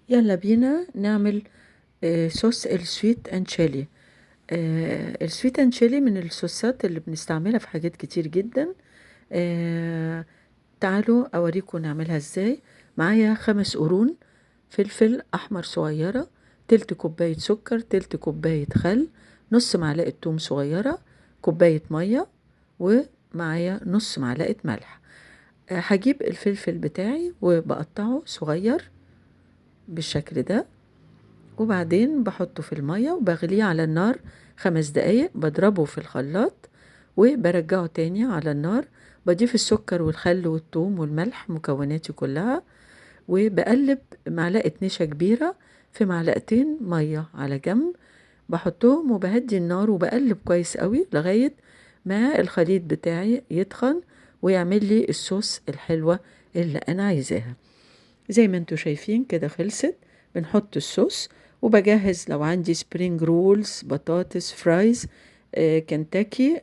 يلا بينا نعمل صوص السويت اند تشيلي. السويت اند تشيلي من الصوصات اللي بنستعملها في حاجات كتير جدا. آه، تعالوا اوريكم نعملها ازاي. معايا 5 قرون فلفل احمر صغيرة، تلت كوباية سكر، تلت كوباية خل، نص معلقة توم صغيرة، كوباية مية، ومعايا نص معلقة ملح. هجيب الفلفل بتاعي وبقطعه صغير بالشكل ده، وبعدين بحطه في المية وبغليه على النار 5 دقايق، بضربه في الخلاط وبرجعه تاني على النار. بضيف السكر والخل والثوم والملح، مكوناتي كلها، وبقلب معلقة نشا كبيرة في معلقتين مية على جنب. بحطهم وبهدي النار وبقلب كويس قوي لغاية ما الخليط بتاعي يتخن ويعمل لي الصوص الحلوة اللي أنا عايزاها. زي ما انتوا شايفين كده خلصت. بنحط الصوص وبجهز لو عندي سبرينج رولز، بطاطس، فرايز، كنتاكي،